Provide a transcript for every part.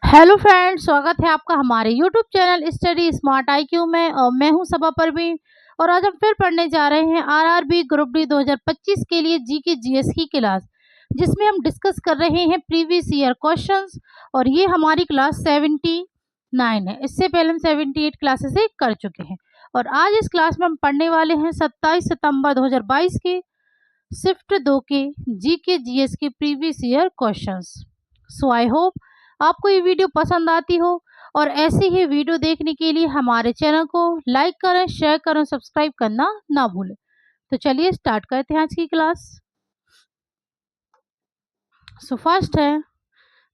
Hello friends, स्वागत है आपका हमारे YouTube channel study smart IQ में। और मैं हूं सबा परवीन। और आज हम फिर पढ़ने जा रहे हैं आरआरबी ग्रुप डी 2025 के लिए जीके जीएस की क्लास, जिसमें हम डिस्कस कर रहे हैं प्रीवियस ईयर क्वेश्चंस। और ये हमारी क्लास 79 है। इससे पहले हम 78 क्लासेस कर चुके हैं। और आज इस क्लास में हम पढ़ने वाले हैं 27 सितंबर 2022 के शिफ्ट 2 के जीके जीएस के previous year questions. So I hope आपको ये वीडियो पसंद आती हो। और ऐसी ही वीडियो देखने के लिए हमारे चैनल को लाइक करें, शेयर करें, सब्सक्राइब करना ना भूलें। तो चलिए स्टार्ट करते हैं आज की क्लास। सो फर्स्ट है,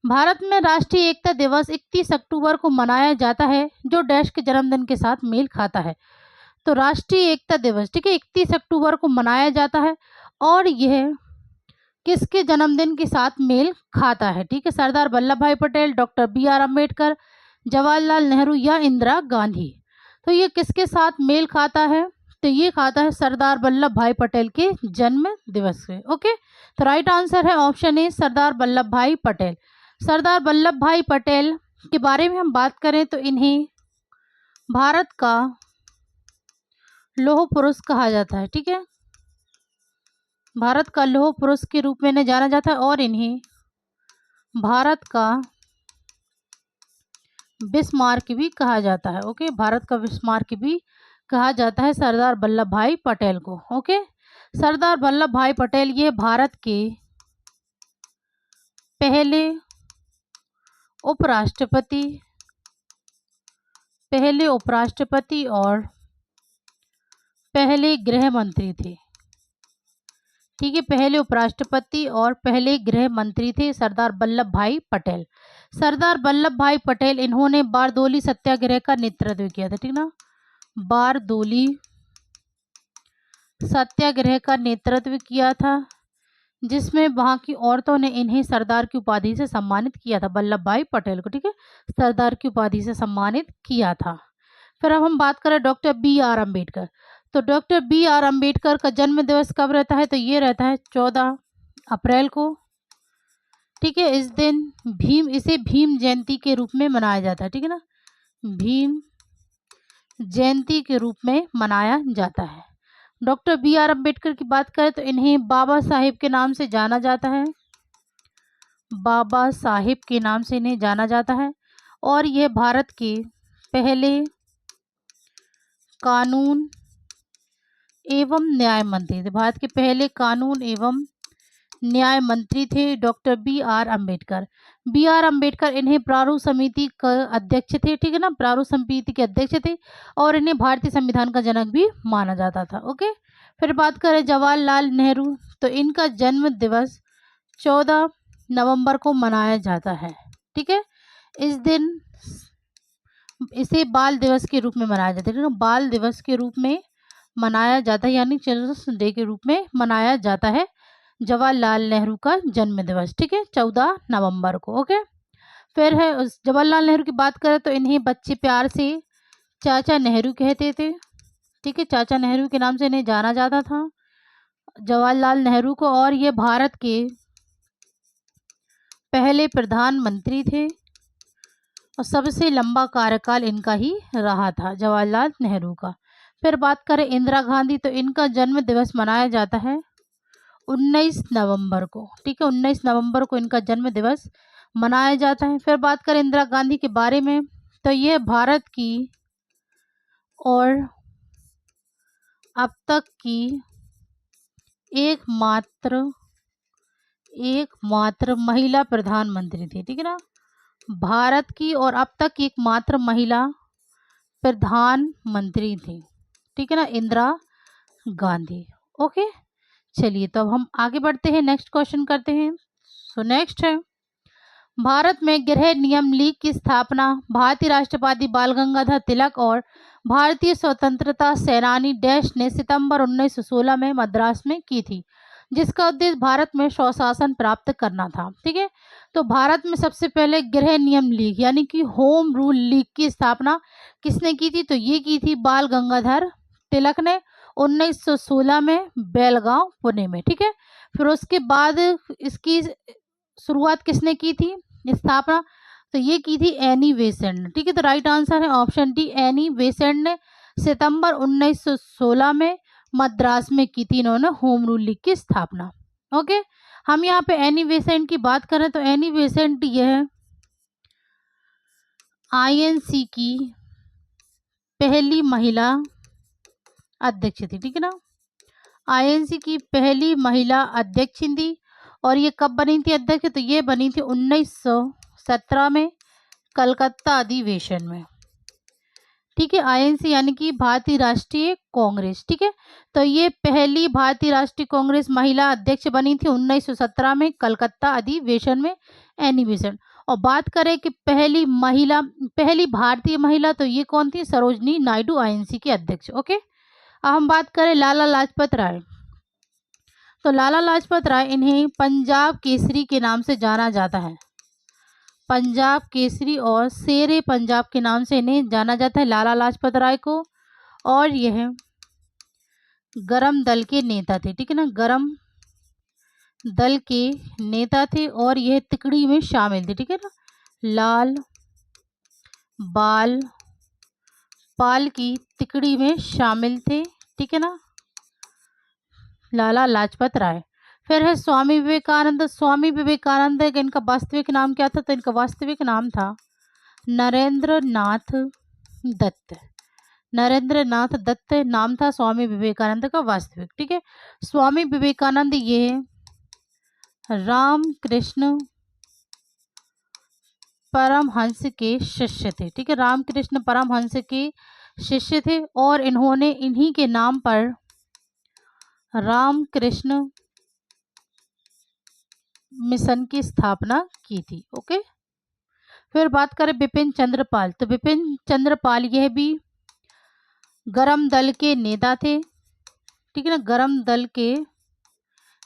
भारत में राष्ट्रीय एकता दिवस 31 अक्टूबर को मनाया जाता है, जो डैश के जन्मदिन के साथ मेल खाता है। तो राष्ट्रीय एकता दिवस, ठीक है, 31 अक्टूबर को मनाया जाता है और यह किसके जन्मदिन के साथ मेल खाता है? ठीक है, सरदार वल्लभ भाई पटेल, डॉक्टर बी.आर. अम्बेडकर, जवाहरलाल नेहरू या इंदिरा गांधी। तो ये किसके साथ मेल खाता है? तो ये खाता है सरदार वल्लभ भाई पटेल के जन्म दिवस से। ओके, तो राइट आंसर है ऑप्शन ए, सरदार वल्लभ भाई पटेल। सरदार वल्लभ भाई पटेल के बारे में हम बात करें तो इन्हें भारत का लौह पुरुष कहा जाता है। ठीक है, भारत का लौह पुरुष के रूप में इन्हें जाना जाता है और इन्हें भारत का बिस्मार्क भी कहा जाता है। ओके, भारत का बिस्मार्क भी कहा जाता है सरदार वल्लभ भाई पटेल को। ओके, सरदार वल्लभ भाई पटेल ये भारत के पहले उपराष्ट्रपति और पहले गृह मंत्री थे। ठीक है, पहले उपराष्ट्रपति और पहले गृह मंत्री थे सरदार वल्लभ भाई पटेल। सरदार वल्लभ भाई पटेल इन्होंने बारदोली सत्याग्रह का नेतृत्व किया था। ठीक ना, बारदोली सत्याग्रह का नेतृत्व किया था, जिसमें वहां की औरतों ने इन्हें सरदार की उपाधि से सम्मानित किया था, वल्लभ भाई पटेल को। ठीक है, सरदार की उपाधि से सम्मानित किया था। फिर अब हम बात करें डॉक्टर बी.आर. अम्बेडकर। तो डॉक्टर बी.आर. अम्बेडकर का जन्म दिवस कब रहता है? तो ये रहता है 14 अप्रैल को। ठीक है, इस दिन इसे भीम जयंती के रूप में मनाया जाता है। ठीक है ना, भीम जयंती के रूप में मनाया जाता है। Doctor B R. अम्बेडकर की बात करें तो इन्हें बाबा साहेब के नाम से जाना जाता है। बाबा साहेब के नाम से इन्हें जाना जाता है और यह भारत के पहले कानून एवं न्याय मंत्री थे। भारत के पहले कानून एवं न्याय मंत्री थे doctor B R. Ambedkar. B R. Ambedkar इन्हें प्रारूप समिति का अध्यक्ष थे। ठीक है ना, प्रारूप समिति के अध्यक्ष थे और इन्हें भारतीय संविधान का जनक भी माना जाता था। ओके, फिर बात करें जवाहरलाल नेहरू। तो इनका जन्म दिवस 14 नवंबर को मनाया जाता है। ठीक है, इस दिन इसे बाल दिवस के रूप में मनाया जाता है। बाल दिवस के रूप में मनाया जाता है, यानी चिल्ड्रंस डे के रूप में मनाया जाता है जवाहरलाल नेहरू का जन्म दिवस। ठीक है, 14 नवंबर को। ओके, फिर है जवाहरलाल नेहरू की बात करें तो इन्हें बच्चे प्यार से चाचा नेहरू कहते थे। ठीक है, चाचा नेहरू के नाम से इन्हें जाना जाता था, जवाहरलाल नेहरू को। और ये भारत के पहले प्रधानमंत्री थे और सबसे लंबा कार्यकाल इनका ही रहा था, जवाहरलाल नेहरू का। फिर बात करें इंदिरा गांधी। तो इनका जन्म दिवस मनाया जाता है 19 नवंबर को। ठीक है, 19 नवंबर को इनका जन्म दिवस मनाया जाता है। फिर बात करें इंदिरा गांधी के बारे में तो ये भारत की और अब तक की एकमात्र महिला प्रधानमंत्री थी। ठीक है ना, भारत की और अब तक की एकमात्र महिला प्रधानमंत्री थी। ठीक है ना, इंदिरा गांधी। ओके, चलिए तो अब हम आगे बढ़ते हैं, नेक्स्ट क्वेश्चन करते हैं। सो नेक्स्ट है, भारत में गृह नियम लीग की स्थापना भारतीय राष्ट्रवादी बाल गंगाधर तिलक और भारतीय स्वतंत्रता सेनानी डैश ने सितंबर 1916 में मद्रास में की थी, जिसका उद्देश्य भारत में स्वशासन प्राप्त करना था। ठीक है, तो भारत में सबसे पहले गृह नियम लीग यानी कि होम रूल लीग की स्थापना किसने की थी? तो ये की थी बाल गंगाधर तिलक ने 1916 में बेलगांव पुणे में। ठीक है, फिर उसके बाद इसकी शुरुआत किसने की थी, स्थापना? तो ये की थी एनी बेसेंट ने। ठीक है, तो राइट आंसर है ऑप्शन डी, एनी बेसेंट ने सितंबर 1916 में मद्रास में की थी इन्होंने होम रूल लीग की स्थापना। ओके, हम यहाँ पे एनी बेसेंट की बात करें तो एनी बेसेंट ये है आईएनसी की पहली महिला अध्यक्ष थी। ठीक है ना, आईएनसी की पहली महिला अध्यक्ष थी। और ये कब बनी थी अध्यक्ष? तो ये बनी थी 1917 में कलकत्ता अधिवेशन में। ठीक है, आईएनसी यानी कि भारतीय राष्ट्रीय कांग्रेस। ठीक है, तो ये पहली भारतीय राष्ट्रीय कांग्रेस महिला अध्यक्ष बनी थी 1917 में कलकत्ता अधिवेशन में, एनी बेसेंट। और बात करें कि पहली महिला, पहली भारतीय महिला, तो ये कौन थी? सरोजनी नायडू, आईएनसी की अध्यक्ष। ओके, अब हम बात करें लाला लाजपत राय। तो लाला लाजपत राय, इन्हें पंजाब केसरी के नाम से जाना जाता है, पंजाब केसरी और शेरे पंजाब के नाम से इन्हें जाना जाता है लाला लाजपत राय को। और यह गरम दल के नेता थे। ठीक है ना, गरम दल के नेता थे और यह तिकड़ी में शामिल थे। ठीक है ना, लाल बाल पाल की तिकड़ी में शामिल थे। ठीक है ना, लाला लाजपत राय। फिर है स्वामी विवेकानंद। स्वामी विवेकानंद का इनका वास्तविक नाम क्या था? तो इनका वास्तविक नाम था नरेंद्र नाथ दत्त। नरेंद्र नाथ दत्त नाम था स्वामी विवेकानंद का वास्तविक। ठीक है, स्वामी विवेकानंद ये रामकृष्ण परमहंस के शिष्य थे। ठीक है, रामकृष्ण परमहंस के शिष्य थे और इन्होंने इन्हीं के नाम पर रामकृष्ण मिशन की स्थापना की थी। ओके, फिर बात करें बिपिन चंद्र पाल। तो बिपिन चंद्र पाल यह भी गरम दल के नेता थे। ठीक है ना, गरम दल के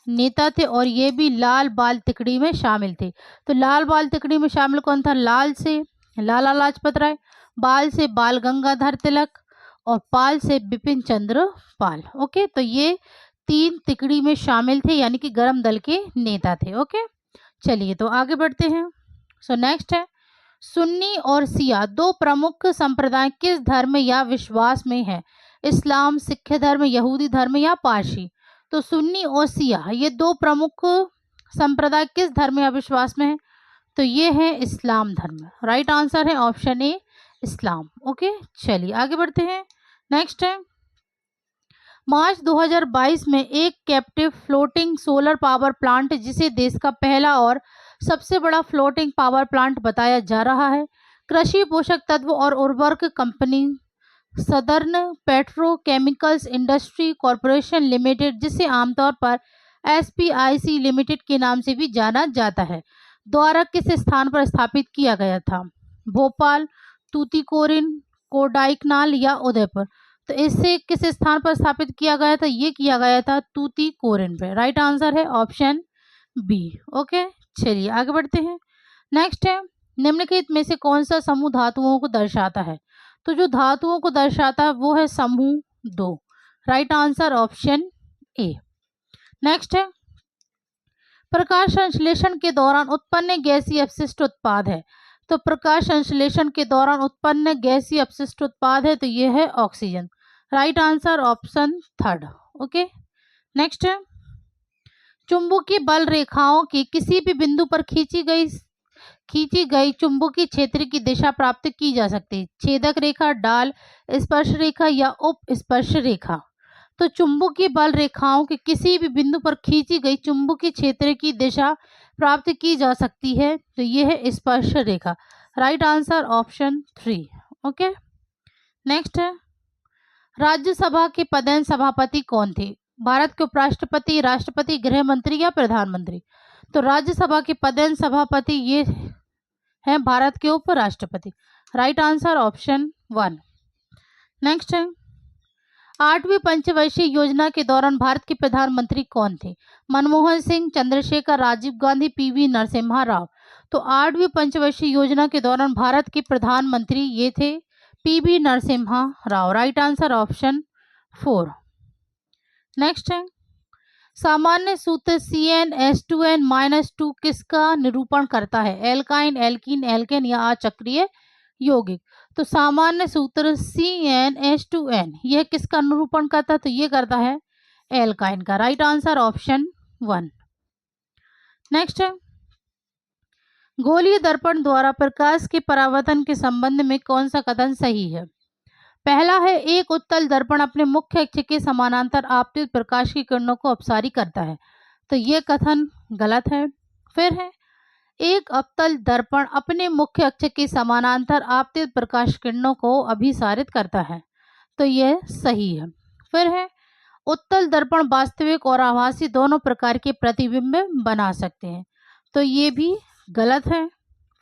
नेता थे और ये भी लाल बाल तिकड़ी में शामिल थे। तो लाल बाल तिकड़ी में शामिल कौन था? लाल से लाला लाजपत राय, बाल से बाल गंगाधर तिलक और पाल से बिपिन चंद्र पाल। ओके, तो ये तीन तिकड़ी में शामिल थे, यानी कि गरम दल के नेता थे। ओके, चलिए तो आगे बढ़ते हैं। सो नेक्स्ट है सुन्नी और सिया दो प्रमुख संप्रदाय किस धर्म या विश्वास में है? इस्लाम, सिख धर्म, यहूदी धर्म या पारसी? तो सुन्नी और सिया ये दो प्रमुख संप्रदाय किस धर्म या विश्वास में है? तो ये है इस्लाम धर्म। राइट आंसर है ऑप्शन ए, इस्लाम। ओके, चलिए आगे बढ़ते हैं। नेक्स्ट है मार्च 2022 में एक captive floating solar power plant, जिसे देश का पहला और सबसे बड़ा फ्लोटिंग पावर प्लांट बताया जा रहा है, कृषि पोषक तत्व और उर्वरक company southern petrochemicals industry corporation limited, जिसे आमतौर पर एसपीआईसी लिमिटेड के नाम से भी जाना जाता है, द्वारा किस स्थान पर स्थापित किया गया था? भोपाल, तूतीकोरिन, कोडाइकनाल या उदयपुर? तो इससे किस स्थान पर स्थापित किया गया था? ये किया गया था तूतीकोरिन पे। राइट आंसर है ऑप्शन बी। ओके, चलिए आगे बढ़ते हैं। नेक्स्ट है निम्नलिखित में से कौन सा समूह धातुओं को दर्शाता है? तो जो धातुओं को दर्शाता है वो है समूह 2। Right answer option A. Next है प्रकाश संश्लेषण के दौरान उत्पन्न गैसीय अपशिष्ट उत्पाद है। तो प्रकाश संश्लेषण के दौरान उत्पन्न गैसीय अपशिष्ट उत्पाद है, तो ये है oxygen. Right answer option 3। Okay, next है चुंबकीय बल रेखाओं के किसी भी बिंदु पर खींची गई चुंबकीय क्षेत्र की दिशा प्राप्त की जा सकती है। छेदक रेखा, डाल स्पर्श रेखा या उप स्पर्श रेखा? तो चुंबकीय बल रेखाओं के किसी भी बिंदु पर खींची गई चुंबकीय क्षेत्र की दिशा प्राप्त की जा सकती है, तो यह है स्पर्श रेखा। Right answer option 3। Okay, next है राज्यसभा के पदेन सभापति कौन थे? भारत के उपराष्ट्रपति, राष्ट्रपति, गृह मंत्री या प्रधानमंत्री? तो राज्यसभा के पदेन सभापति ये हैं भारत के उपराष्ट्रपति। Right answer option 1। नेक्स्ट है 8वीं पंचवर्षीय योजना के दौरान भारत के प्रधानमंत्री कौन थे? मनमोहन सिंह, चंद्रशेखर, राजीव गांधी, पीवी नरसिम्हा राव? तो 8वीं पंचवर्षीय योजना के दौरान भारत के प्रधानमंत्री ये थे PV Narasimha Rao. Right answer option 4। Next है सामान्य सूत्र CnH2n-2 किसका निरूपण करता है? एल्काइन, एल्कीन, एल्केन या अचक्रीय यौगिक। तो सामान्य सूत्र CnH2n यह किसका निरूपण करता है? तो ये करता है एल्काइन का। Right answer option 1। नेक्स्ट है, गोलीय दर्पण द्वारा प्रकाश के परावर्तन के संबंध में कौन सा कथन सही है? पहला है, एक उत्तल दर्पण अपने मुख्य अक्ष के समानांतर आपतित प्रकाश की किरणों को अपसारी करता है। तो ये कथन गलत है। फिर है, एक अवतल दर्पण अपने मुख्य अक्ष के समानांतर आपतित प्रकाश किरणों को अभिसारित करता है। तो यह सही है। फिर है, उत्तल दर्पण वास्तविक और आभासी दोनों प्रकार के प्रतिबिंब बना सकते हैं। तो ये भी गलत है।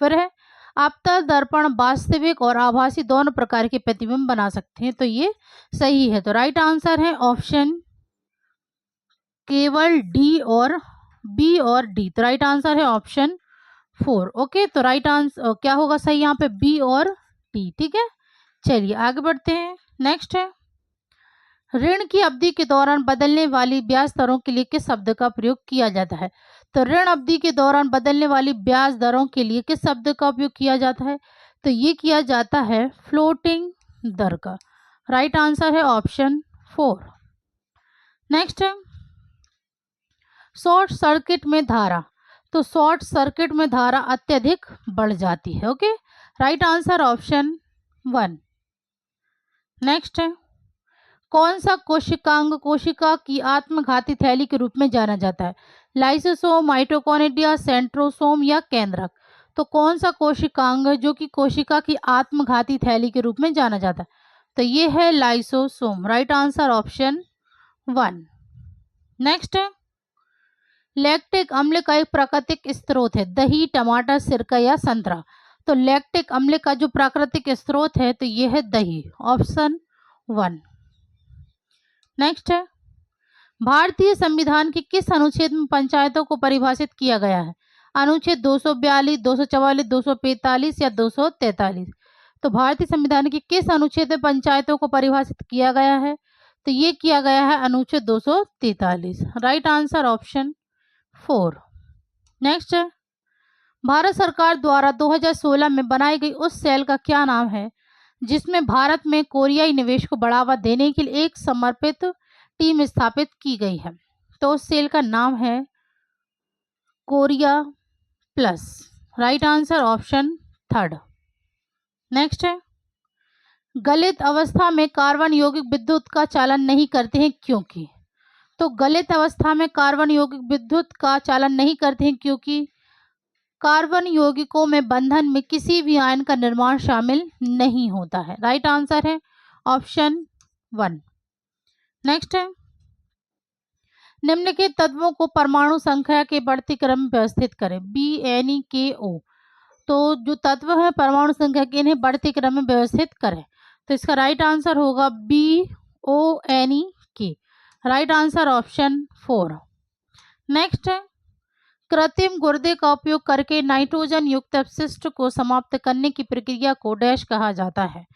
फिर है, अवतल दर्पण वास्तविक और आभासी दोनों प्रकार के प्रतिबिंब बना सकते हैं। तो ये सही है। तो राइट आंसर है ऑप्शन केवल डी और बी और डी। तो राइट आंसर है ऑप्शन 4। ओके, तो राइट आंसर क्या होगा सही यहाँ पे? बी और डी। ठीक है, चलिए आगे बढ़ते हैं। नेक्स्ट है, ऋण की अवधि के दौरान बदलने वाली ब्याज दरों के लिए किस शब्द का प्रयोग किया जाता है? तो ऋण अवधि के दौरान बदलने वाली ब्याज दरों के लिए किस शब्द का उपयोग किया जाता है? तो ये किया जाता है फ्लोटिंग दर का। राइट आंसर है ऑप्शन 4। नेक्स्ट है, शॉर्ट सर्किट में धारा। तो शॉर्ट सर्किट में धारा अत्यधिक बढ़ जाती है। Okay, right answer option 1। Next है, कौन सा कोशिकांग कोशिका की आत्मघाती थैली के रूप में जाना जाता है? लाइसोसोम, माइटोकॉन्ड्रिया, सेंट्रोसोम या केंद्रक? तो कौन सा कोशिकांग जो कि कोशिका की आत्मघाती थैली के रूप में जाना जाता है? तो ये है lysosome. Right answer option 1। Next है, लैक्टिक अम्ल का एक प्राकृतिक स्रोत है, दही, टमाटर, सिरका या संतरा? तो लैक्टिक अम्ल का जो प्राकृतिक स्रोत है तो ये है दही, ऑप्शन 1। नेक्स्ट है, भारतीय संविधान के किस अनुच्छेद में पंचायतों को परिभाषित किया गया है? अनुच्छेद 242, 244, 245 या 243? तो भारतीय संविधान के किस अनुच्छेद में पंचायतों को परिभाषित किया गया है? तो ये किया गया है अनुच्छेद 243। Right answer option 4। नेक्स्ट है, भारत सरकार द्वारा 2016 में बनाई गई उस सेल का क्या नाम है जिसमें भारत में कोरियाई निवेश को बढ़ावा देने के लिए एक समर्पित टीम स्थापित की गई है? तो उस सेल का नाम है Korea plus. Right answer option 3। Next है, गलित अवस्था में कार्बन यौगिक विद्युत का चालन नहीं करते हैं क्योंकि? तो गलित अवस्था में कार्बन यौगिक विद्युत का चालन नहीं करते हैं क्योंकि कार्बन यौगिकों में बंधन में किसी भी आयन का निर्माण शामिल नहीं होता है। राइट आंसर है ऑप्शन 1। नेक्स्ट है, निम्नलिखित तत्वों को परमाणु संख्या के बढ़ती क्रम में व्यवस्थित करें। BNEKO। तो जो तत्व है परमाणु संख्या के, इन्हें बढ़ती क्रम में व्यवस्थित करें। तो इसका राइट आंसर होगा BONEK। Right answer option 4। Next है, कृत्रिम गुर्दे का उपयोग करके नाइट्रोजन युक्त अपशिष्ट को समाप्त करने की प्रक्रिया को डैश कहा जाता है?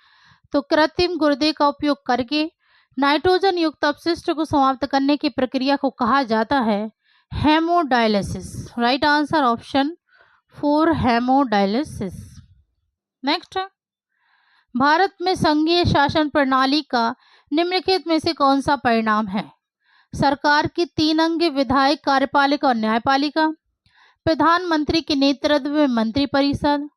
तो कृत्रिम गुर्दे का उपयोग करके नाइट्रोजन युक्त अपशिष्ट को समाप्त करने की प्रक्रिया को कहा जाता है hemodialysis. Right answer option 4, hemodialysis. Next, Bharat में संघीय शासन प्रणाली का निम्नलिखित में से कौन सा परिणाम है? सरकार की 3 अंगीय विधायक, कार्यपालिका और न्यायपालिका, प्रधानमंत्री के नेतृत्व में मंत्रिपरिषद,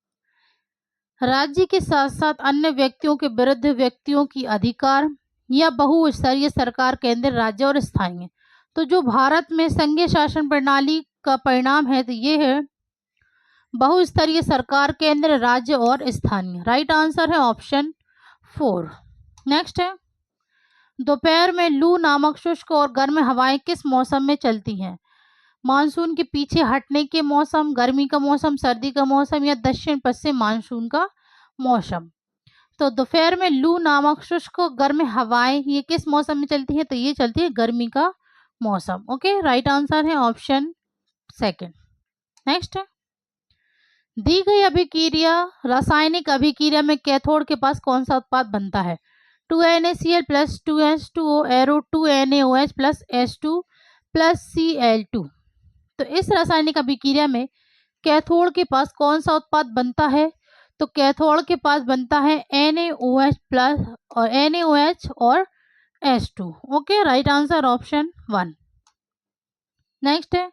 राज्य के साथ साथ अन्य व्यक्तियों के विरुद्ध व्यक्तियों की अधिकार, या बहुस्तरीय सरकार, केंद्र, राज्य और स्थानीय। तो जो भारत में संघीय शासन प्रणाली का परिणाम है तो ये है बहुस्तरीय सरकार, केंद्र, राज्य और स्थानीय। राइट आंसर है ऑप्शन 4। नेक्स्ट है, दोपहर में लू नामक शुष्क और गर्म हवाएं किस मौसम में चलती हैं? मानसून के पीछे हटने के मौसम, गर्मी का मौसम, सर्दी का मौसम या दक्षिण पश्चिम मानसून का मौसम? तो दोपहर में लू नामक शुष्क गर्म हवाएं ये किस मौसम में चलती है? तो ये चलती है गर्मी का मौसम। ओके, राइट आंसर है ऑप्शन 2। नेक्स्ट, दी गई अभिक्रिया रासायनिक अभिक्रिया में कैथोड के पास कौन सा उत्पाद बनता है? 2NaCl + 2H2O arrow 2NaOH + H2 plus Cl2। तो इस रासायनिक अभिक्रिया में कैथोड के पास कौन सा उत्पाद बनता है? तो कैथोड के पास बनता है NaOH प्लस और NaOH और H2। Okay, right answer option 1। Next है,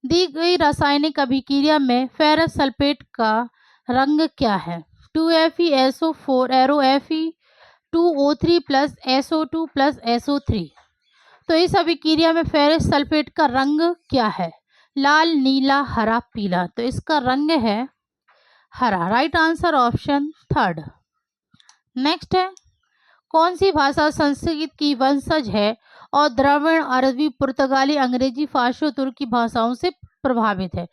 दी गई रासायनिक अभिक्रिया में फेरस सल्फेट का रंग क्या है? 2FeSO4 arrow Fe 2O3 plus SO2 plus SO3। तो इस अभिक्रिया में फेरस सल्फेट का रंग क्या है? लाल, नीला, हरा, पीला। तो इसका रंग है हरा। Right answer option 3। नेक्स्ट है, कौन सी भाषा संस्कृत की वंशज है और द्रविड़, अरबी, पुर्तगाली, अंग्रेजी, फारसी, तुर्की भाषाओं से प्रभावित है?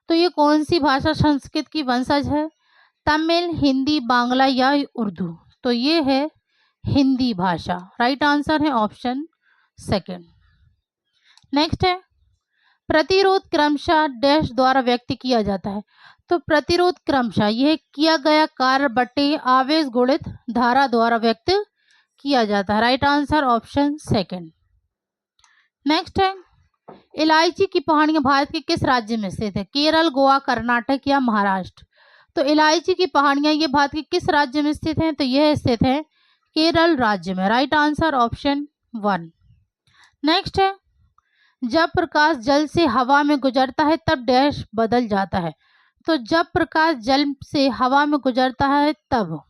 तो ये कौन सी भाषा संस्कृत की वंशज है? तमिल, हिंदी, बांग्ला या उर्दू? तो ये है हिंदी भाषा। राइट आंसर है ऑप्शन 2। नेक्स्ट है, प्रतिरोध क्रमशः डैश द्वारा व्यक्त किया जाता है? तो प्रतिरोध क्रमशः यह किया गया कार्य बटे आवेश गुणित धारा द्वारा व्यक्त किया जाता है। Right answer option 2। नेक्स्ट है, इलायची की पहाड़ियां भारत के किस राज्य में स्थित है? केरल, गोवा, कर्नाटक या महाराष्ट्र? तो इलायची की पहाड़ियां ये भारत के किस राज्य में स्थित हैं? तो यह स्थित है केरल राज्य में। Right answer option 1। नेक्स्ट है, जब प्रकाश जल से हवा में गुजरता है तब डैश बदल जाता है? तो जब प्रकाश जल से हवा में गुजरता है तब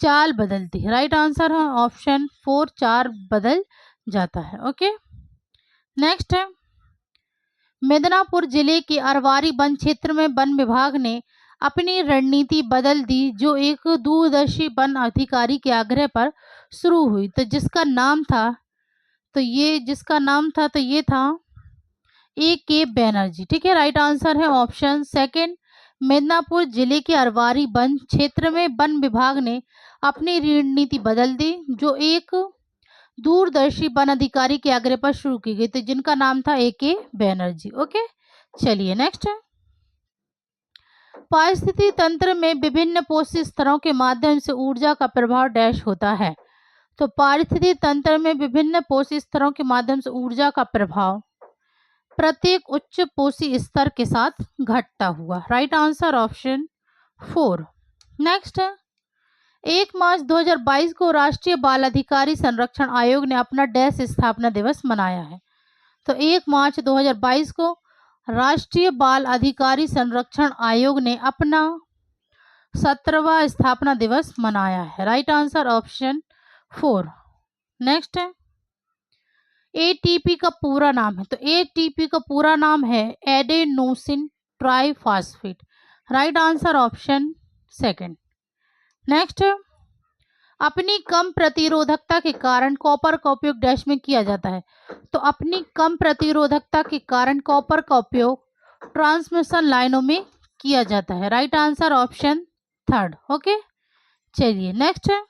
चाल बदलती है। राइट आंसर है ऑप्शन 4, चाल बदल जाता है। ओके, नेक्स्ट है, मिदनापुर जिले के अरवारी वन क्षेत्र में वन विभाग ने अपनी रणनीति बदल दी जो एक दूरदर्शी वन अधिकारी के आग्रह पर शुरू हुई। तो जिसका नाम था तो ये था A.K. बैनर्जी। ठीक है, राइट आंसर है ऑप्शन 2। मिदनापुर जिले के अरवारी वन क्षेत्र में वन विभाग ने अपनी रणनीति बदल दी जो एक दूरदर्शी वन अधिकारी के आग्रह पर शुरू की गई थी, जिनका नाम था A.K. बैनर्जी। ओके, चलिए नेक्स्ट है, पारिस्थितिकी तंत्र में विभिन्न पोषक स्तरों के माध्यम से ऊर्जा का प्रभाव डैश होता है? तो पारिस्थितिकी तंत्र में विभिन्न पोषक स्तरों के माध्यम से ऊर्जा का प्रभाव प्रत्येक उच्च पोषी स्तर के साथ घटता हुआ। Right answer option 4। नेक्स्ट है, 1 मार्च 2022 को राष्ट्रीय बाल अधिकारी संरक्षण आयोग ने अपना डैश स्थापना दिवस मनाया है? तो 1 मार्च 2022 को राष्ट्रीय बाल अधिकारी संरक्षण आयोग ने अपना 17वां स्थापना दिवस मनाया है। Right answer option 4। नेक्स्ट है, एटीपी का पूरा नाम है? तो एटीपी का पूरा नाम है adenosine triphosphate. Right answer option 2। Next है, अपनी कम प्रतिरोधकता के कारण कॉपर का उपयोग डैश में किया जाता है? तो अपनी कम प्रतिरोधकता के कारण कॉपर का उपयोग ट्रांसमिशन लाइनों में किया जाता है। Right answer option 3। ओके, चलिए नेक्स्ट है,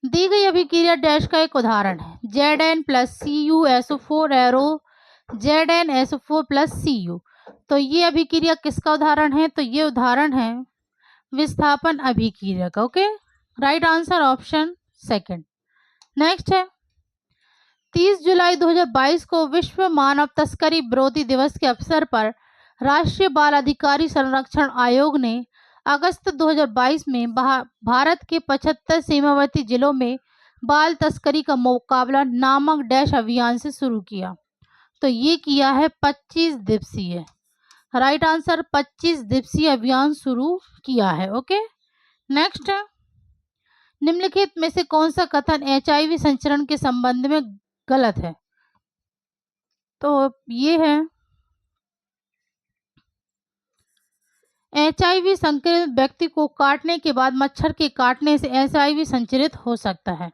दी गई अभिक्रिया डैश का एक उदाहरण है? Zn plus CuSO4 arrow ZnSO4 plus Cu। तो ये अभिक्रिया किसका उदाहरण है? तो ये उदाहरण है विस्थापन अभिक्रिया का। Okay, right answer option 2। Next है, 30 जुलाई 2022 को विश्व मानव तस्करी विरोधी दिवस के अवसर पर राष्ट्रीय बाल अधिकारी संरक्षण आयोग ने अगस्त 2022 में भारत के 75 सीमावर्ती जिलों में बाल तस्करी का मुकाबला नामक डैश अभियान से शुरू किया? तो ये किया है 25 दिवसीय। राइट आंसर 25 दिवसीय अभियान शुरू किया है। ओके, नेक्स्ट है, निम्नलिखित में से कौन सा कथन HIV संचरण के संबंध में गलत है? तो ये है HIV संक्रमित व्यक्ति को काटने के बाद मच्छर के काटने से HIV संचरित हो सकता है?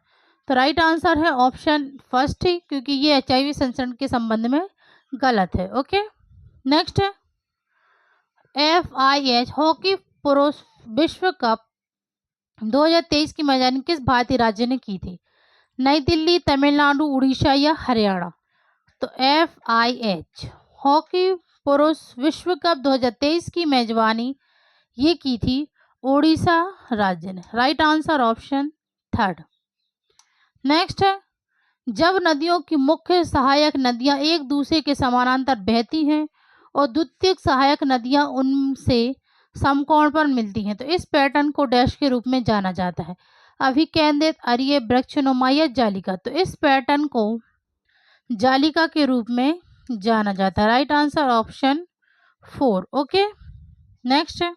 तो राइट आंसर है ऑप्शन 1 ही, क्योंकि ये HIV संचरण के संबंध में गलत है। ओके, नेक्स्ट है, FIH हॉकी पुरुष विश्व कप 2023 की मेजबानी किस भारतीय राज्य ने की थी? नई दिल्ली, तमिलनाडु, उड़ीसा या हरियाणा? तो FIH हॉकी पुरुष विश्व कप 2023 की मेजबानी ये की थी उड़ीसा राज्य ने। Right answer option 3। नेक्स्ट है, जब नदियों की मुख्य सहायक नदियां एक दूसरे के समानांतर बहती हैं और द्वितीयक सहायक नदियां उनसे समकोण पर मिलती हैं तो इस पैटर्न को डैश के रूप में जाना जाता है। अभिकेंद्रित, अरीय, वृक्षनुमा या जालिका। तो इस पैटर्न को जालिका के रूप में जाना जाता है। Right answer option 4। Okay, next है,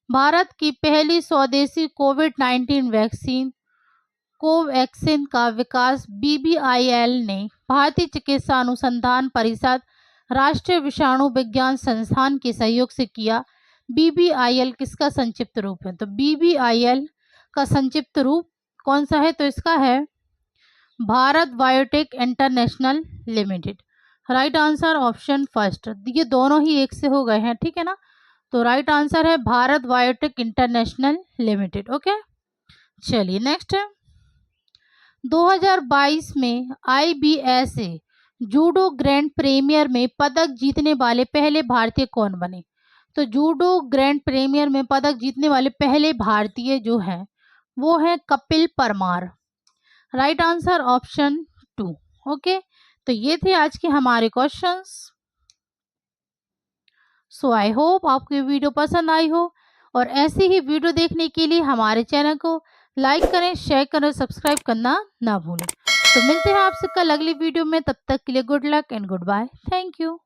भारत की पहली स्वदेशी कोविड-19 वैक्सीन कोवैक्सीन का विकास बीबीआईएल ने भारतीय चिकित्सा अनुसंधान परिषद, राष्ट्रीय विषाणु विज्ञान संस्थान के सहयोग से किया। बीबीआईएल किसका संक्षिप्त रूप है? तो बीबीआईएल का संक्षिप्त रूप कौन सा है? तो इसका है Bharat biotech international limited. Right answer option first. ये दोनों ही एक से हो गए हैं, ठीक है ना। तो राइट आंसर है Bharat biotech international limited. Okay, चलिए नेक्स्ट है, 2022 में IBSA जूडो ग्रैंड प्रीमियर में पदक जीतने वाले पहले भारतीय कौन बने? तो जूडो ग्रैंड प्रीमियर में पदक जीतने वाले पहले भारतीय जो हैं वो है Kapil Parmar. Right answer option 2। Okay, तो ये थे आज के हमारे क्वेश्चंस। सो आई होप आपको ये वीडियो पसंद आई हो, और ऐसी ही वीडियो देखने के लिए हमारे चैनल को लाइक करें, शेयर करें, सब्सक्राइब करना ना भूलें। तो मिलते हैं आपसे कल अगली वीडियो में, तब तक के लिए good luck and goodbye. Thank you.